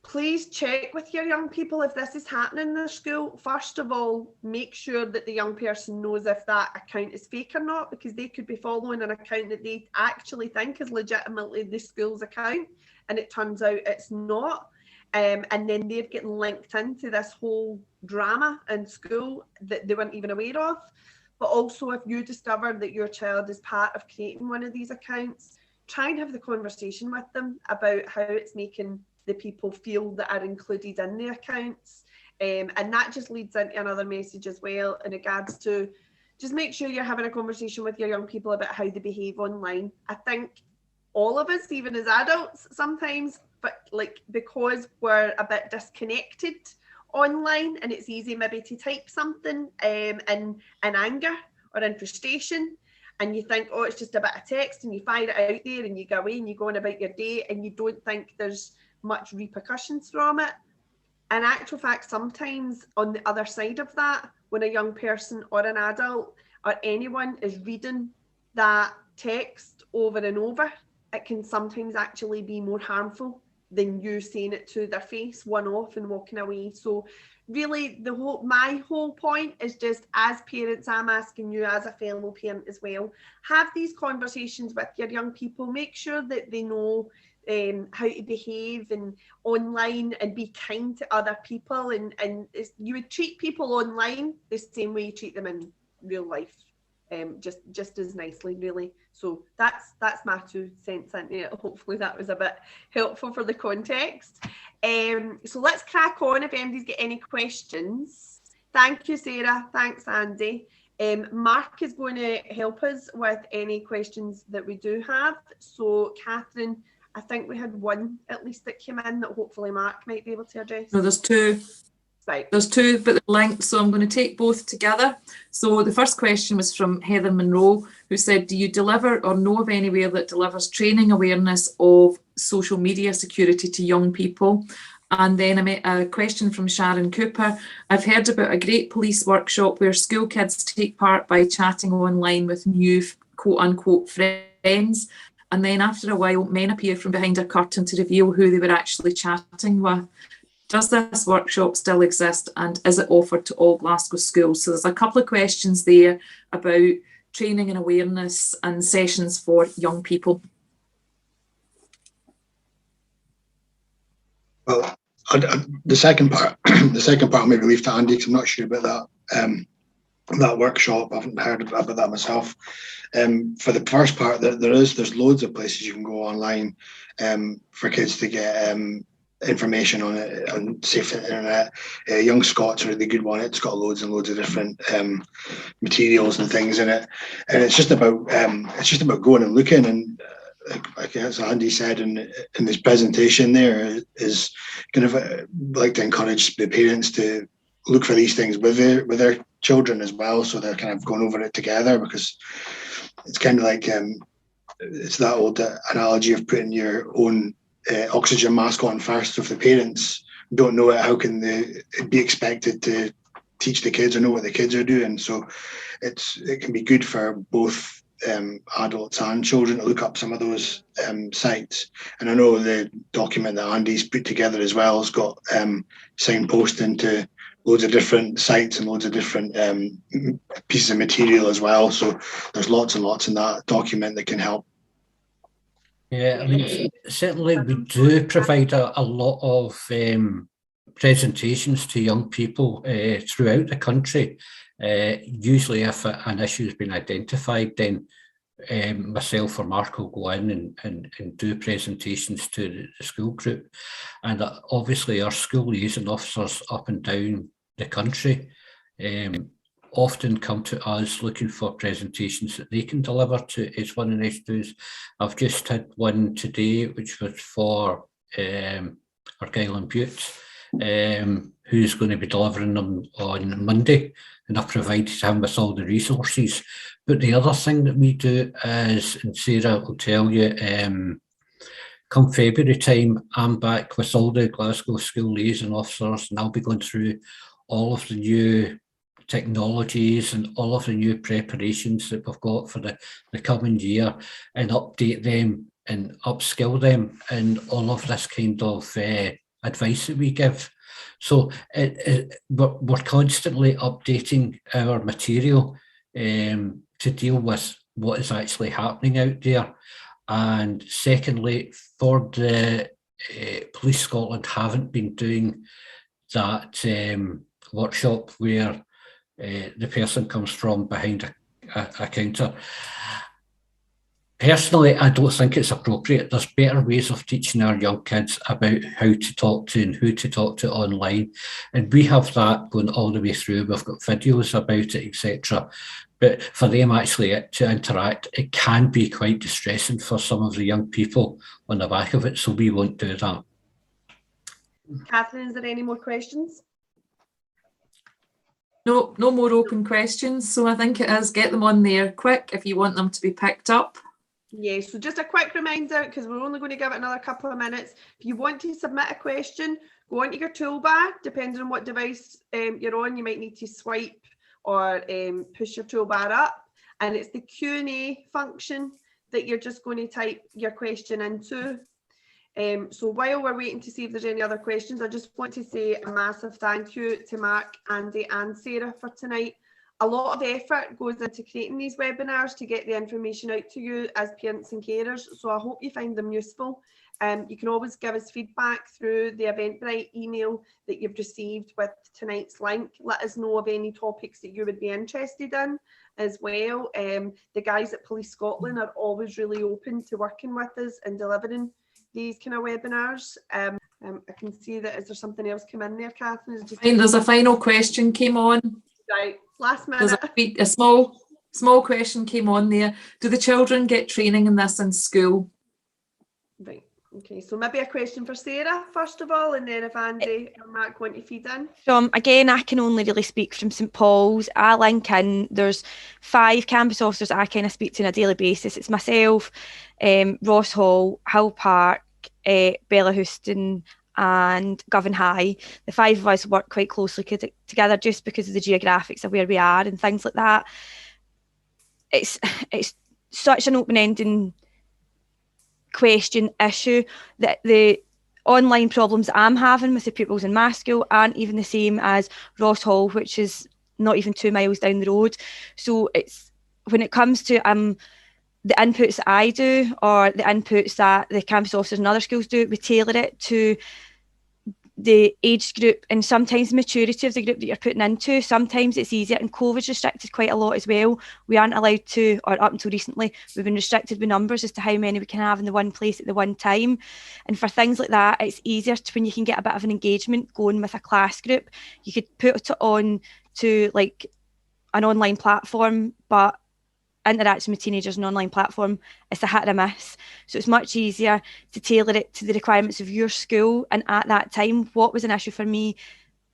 Speaker 3: please check with your young people if this is happening in their school. First of all, make sure that the young person knows if that account is fake or not, because they could be following an account that they actually think is legitimately the school's account, and it turns out it's not. And then they're getting linked into this whole drama in school that they weren't even aware of. But also, if you discover that your child is part of creating one of these accounts, try and have the conversation with them about how it's making the people feel that are included in the accounts. And that just leads into another message as well in regards to just make sure you're having a conversation with your young people about how they behave online. I think all of us, even as adults sometimes, but like because we're a bit disconnected online, and it's easy maybe to type something in anger or in frustration, and you think, oh, it's just a bit of text, and you fire it out there and you go away and you go on about your day, and you don't think there's much repercussions from it. In actual fact, sometimes on the other side of that, when a young person or an adult or anyone is reading that text over and over, it can sometimes actually be more harmful than you saying it to their face one off and walking away. So really my whole point is just, as parents, I'm asking you as a fellow parent as well, have these conversations with your young people. Make sure that they know how to behave and online, and be kind to other people, and you would treat people online the same way you treat them in real life, just as nicely, really. So that's my 2 cents into it. Hopefully that was a bit helpful for the context. So let's crack on if anybody's got any questions. Thank you, Sarah. Thanks, Andy. Mark is going to help us with any questions that we do have. So Catherine, I think we had one at least that came in that hopefully Mark might be able to address.
Speaker 4: No, there's 2.
Speaker 3: Right.
Speaker 4: There's 2, but they're linked, so I'm going to take both together. So the first question was from Heather Monroe, who said, do you deliver or know of anywhere that delivers training awareness of social media security to young people? And then a question from Sharon Cooper. I've heard about a great police workshop where school kids take part by chatting online with new quote unquote friends. And then after a while, men appear from behind a curtain to reveal who they were actually chatting with. Does this workshop still exist, and is it offered to all Glasgow schools? So there's a couple of questions there about training and awareness and sessions for young people.
Speaker 5: Well, the second part, I'll maybe leave to Andy, because I'm not sure about that. That workshop, I haven't heard about that myself. For the first part, there's loads of places you can go online for kids to get information on it, on safe internet. Young Scots are a really good one. It's got loads and loads of different materials and things in it, and it's just about going and looking. And like as Andy said in his presentation, there is kind of like to encourage the parents to look for these things with their children as well, so they're kind of going over it together, because it's kind of like it's that old analogy of putting your own oxygen mask on first. So if the parents don't know it, how can they be expected to teach the kids or know what the kids are doing? So it can be good for both adults and children to look up some of those sites. And I know the document that Andy's put together as well has got signposting to loads of different sites and loads of different pieces of material as well. So there's lots and lots in that document that can help.
Speaker 1: Yeah, I mean, certainly we do provide a lot of presentations to young people throughout the country. Usually if an issue has been identified, then myself or Mark will go in and do presentations to the school group. And obviously our school liaison officers up and down the country often come to us looking for presentations that they can deliver to S1 and S2s. I've just had one today, which was for Argyll and Bute, who's going to be delivering them on Monday, and I've provided him with all the resources. But the other thing that we do is, and Sarah will tell you, come February time, I'm back with all the Glasgow school liaison officers, and I'll be going through all of the new technologies and all of the new preparations that we've got for the coming year, and update them and upskill them and all of this kind of advice that we give. So we're constantly updating our material to deal with what is actually happening out there. And secondly, for the Police Scotland haven't been doing that workshop where the person comes from behind a counter. Personally, I don't think it's appropriate. There's better ways of teaching our young kids about how to talk to and who to talk to online. And we have that going all the way through. We've got videos about it, etc. But for them actually to interact, it can be quite distressing for some of the young people on the back of it. So we won't do that.
Speaker 3: Catherine, is there any more questions?
Speaker 4: No more open questions. So I think it is, get them on there quick if you want them to be picked up.
Speaker 3: Yeah, so just a quick reminder, because we're only going to give it another couple of minutes. If you want to submit a question, go onto your toolbar. Depending on what device you're on, you might need to swipe or push your toolbar up. And it's the Q&A function that you're just going to type your question into. So while we're waiting to see if there's any other questions, I just want to say a massive thank you to Mark, Andy and Sarah for tonight. A lot of effort goes into creating these webinars to get the information out to you as parents and carers, so I hope you find them useful. You can always give us feedback through the Eventbrite email that you've received with tonight's link. Let us know of any topics that you would be interested in as well. The guys at Police Scotland are always really open to working with us and delivering these kind of webinars. I can see that, is there something else come in there, Catherine?
Speaker 4: I think there's a final question came on.
Speaker 3: Right, last minute.
Speaker 4: There's a small question came on there. Do the children get training in this in school?
Speaker 3: Right, okay, so maybe a question for Sarah first of all, and then if Andy or Mark want to feed in.
Speaker 2: So again, I can only really speak from St Paul's. I link in, there's 5 campus officers I kind of speak to on a daily basis. It's myself, Ross Hall, Hill Park, Bella Houston and Govan High. The 5 of us work quite closely together just because of the geographics of where we are and things like that. It's such an open-ending question issue that online problems I'm having with the pupils in my school aren't even the same as Ross Hall, which is not even 2 miles down the road. So it's, when it comes to the inputs that I do, or the inputs that the campus officers in other schools do, we tailor it to the age group and sometimes the maturity of the group that you're putting into. Sometimes it's easier, and COVID's restricted quite a lot as well. We aren't allowed to, or up until recently, we've been restricted with numbers as to how many we can have in the one place at the one time. And for things like that, it's easier when you can get a bit of an engagement going with a class group. You could put it on to like an online platform, but interacting with teenagers on an online platform, it's a hit or a miss. So it's much easier to tailor it to the requirements of your school. And at that time, what was an issue for me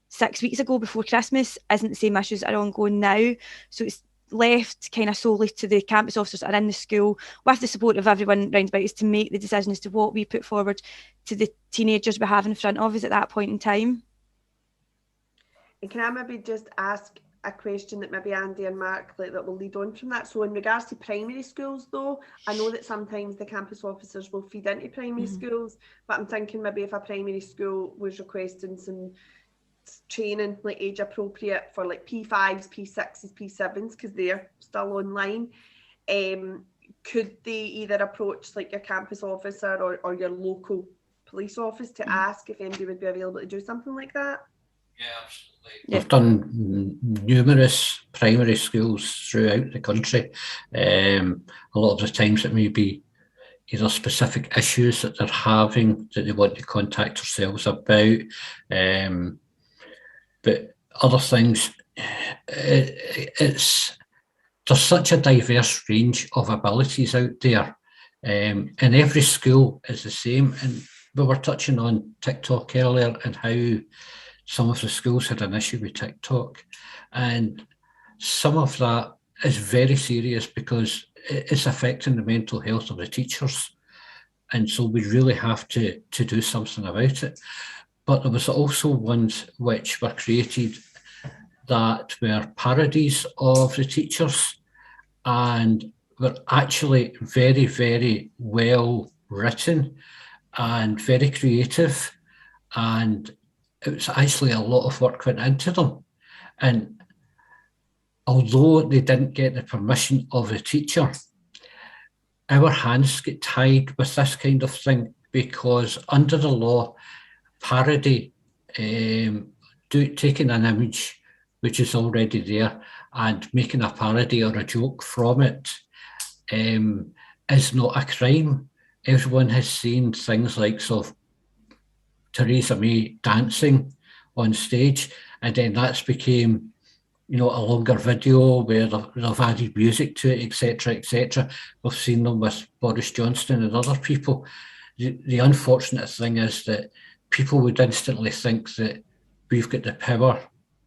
Speaker 2: 6 weeks ago before Christmas isn't the same issues that are ongoing now. So it's left kind of solely to the campus officers that are in the school, with the support of everyone round about, is to make the decision as to what we put forward to the teenagers we have in front of us at that point in time.
Speaker 3: And can I maybe just ask a question that maybe Andy and Mark that will lead on from that? So in regards to primary schools though, I know that sometimes the campus officers will feed into primary schools, but I'm thinking maybe if a primary school was requesting some training like age appropriate for like P5s, P6s, P7s, because they're still online, could they either approach like your campus officer or your local police office to ask if anybody would be available to do something like that?
Speaker 1: Yeah, absolutely. We've done numerous primary schools throughout the country. A lot of the times it may be either specific issues that they're having that they want to contact ourselves about, but other things, there's such a diverse range of abilities out there, and every school is the same. And we were touching on TikTok earlier and how some of the schools had an issue with TikTok, and some of that is very serious because it's affecting the mental health of the teachers, and so we really have to do something about it. But there was also ones which were created that were parodies of the teachers and were actually very, very well written and very creative, and it was actually a lot of work went into them. And although they didn't get the permission of the teacher, our hands get tied with this kind of thing, because under the law, parody, taking an image which is already there and making a parody or a joke from it, is not a crime. Everyone has seen things like Theresa May dancing on stage, and then that's became, a longer video where they've added music to it, etc., etc. We've seen them with Boris Johnson and other people. The unfortunate thing is that people would instantly think that we've got the power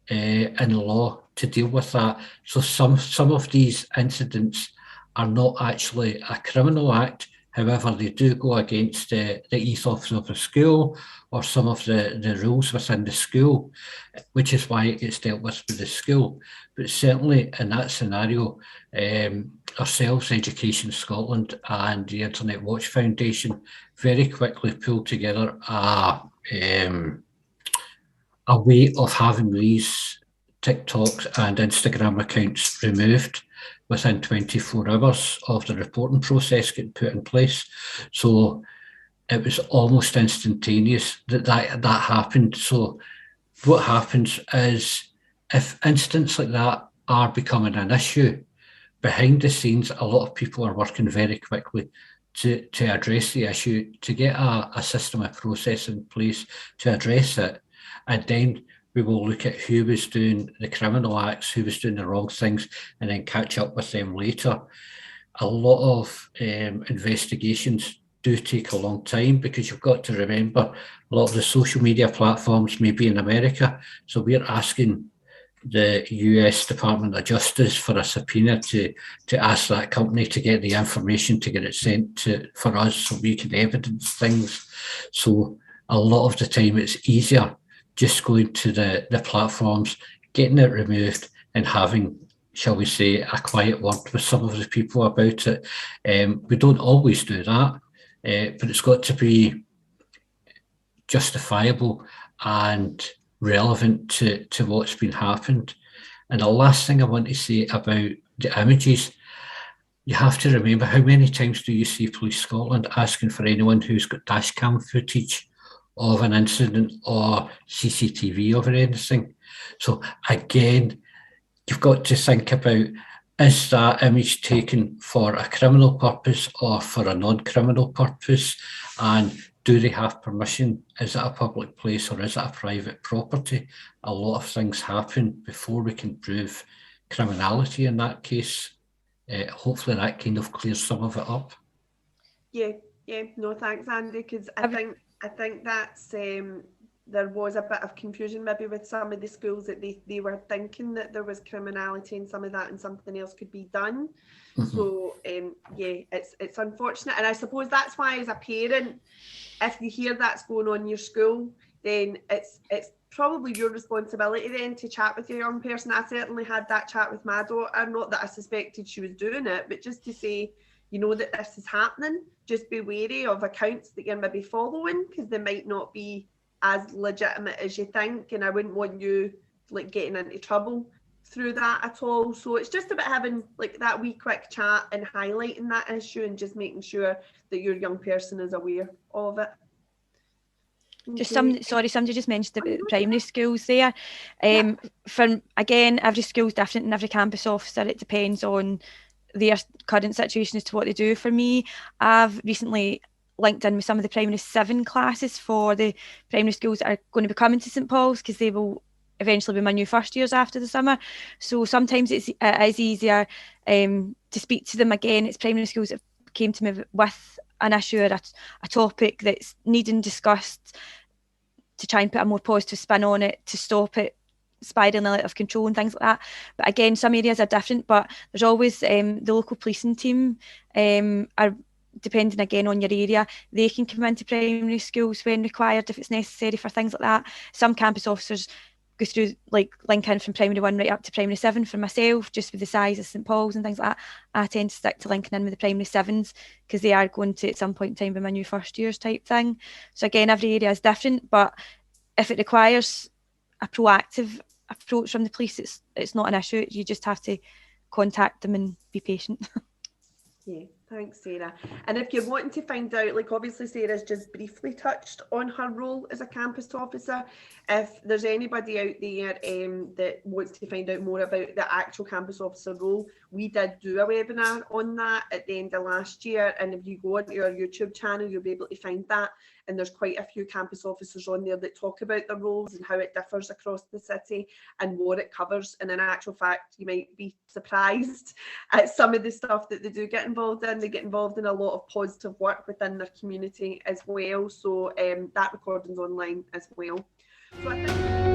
Speaker 1: in law to deal with that. So some of these incidents are not actually a criminal act. However, they do go against the ethos of the school or some of the rules within the school, which is why it gets dealt with the school. But certainly in that scenario, ourselves, Education Scotland and the Internet Watch Foundation very quickly pulled together a way of having these TikToks and Instagram accounts removed within 24 hours of the reporting process getting put in place. So it was almost instantaneous that happened. So what happens is, if incidents like that are becoming an issue, behind the scenes, a lot of people are working very quickly to address the issue, to get a system of process in place to address it. And then we will look at who was doing the criminal acts, who was doing the wrong things, and then catch up with them later. A lot of investigations do take a long time, because you've got to remember a lot of the social media platforms may be in America. So we're asking the US Department of Justice for a subpoena to ask that company to get the information, to get it sent for us so we can evidence things. So a lot of the time it's easier just going to the platforms, getting it removed, and having, shall we say, a quiet word with some of the people about it. We don't always do that, but it's got to be justifiable and relevant to what's been happened. And the last thing I want to say about the images, you have to remember, how many times do you see Police Scotland asking for anyone who's got dash cam footage of an incident or CCTV over anything? So again, you've got to think about, is that image taken for a criminal purpose or for a non-criminal purpose? And do they have permission? Is it a public place or is it a private property? A lot of things happen before we can prove criminality in that case. Hopefully that kind of clears some of it up.
Speaker 3: Yeah, no, thanks, Andy, because I think that's there was a bit of confusion maybe with some of the schools, that they were thinking that there was criminality in some of that and something else could be done. Mm-hmm. So yeah, it's unfortunate, and I suppose that's why, as a parent, if you hear that's going on in your school, then it's probably your responsibility then to chat with your young person. I certainly had that chat with my daughter, not that I suspected she was doing it, but just to say, you know, that this is happening, just be wary of accounts that you're maybe following, because they might not be as legitimate as you think, and I wouldn't want you like getting into trouble through that at all. So it's just about having like that wee quick chat and highlighting that issue and just making sure that your young person is aware of it.
Speaker 2: Just somebody just mentioned about primary schools there. From again, every school's different and every campus officer, it depends on their current situation as to what they do. For me, I've recently linked in with some of the primary 7 classes for the primary schools that are going to be coming to St Paul's, because they will eventually be my new first years after the summer. So sometimes it is easier to speak to them. Again, it's primary schools that came to me with an issue or a topic that's needing discussed, to try and put a more positive spin on it, to stop it spiraling out of control and things like that. But again, some areas are different, but there's always the local policing team are, depending again on your area, they can come into primary schools when required, if it's necessary for things like that. Some campus officers go through, like, link in from primary 1 right up to primary 7. For myself, just with the size of St Paul's and things like that, I tend to stick to linking in with the primary 7s, because they are going to at some point in time be my new first years type thing. So again, every area is different, but if it requires a proactive approach from the police, it's not an issue. You just have to contact them and be patient.
Speaker 3: Yeah, thanks, Sarah. And if you're wanting to find out, like obviously Sarah's just briefly touched on her role as a campus officer, if there's anybody out there that wants to find out more about the actual campus officer role, we did do a webinar on that at the end of last year, and if you go onto our YouTube channel, you'll be able to find that. And there's quite a few campus officers on there that talk about the roles and how it differs across the city and what it covers. And in actual fact, you might be surprised at some of the stuff that they do get involved in. They get involved in a lot of positive work within their community as well. So that recording's online as well. So I think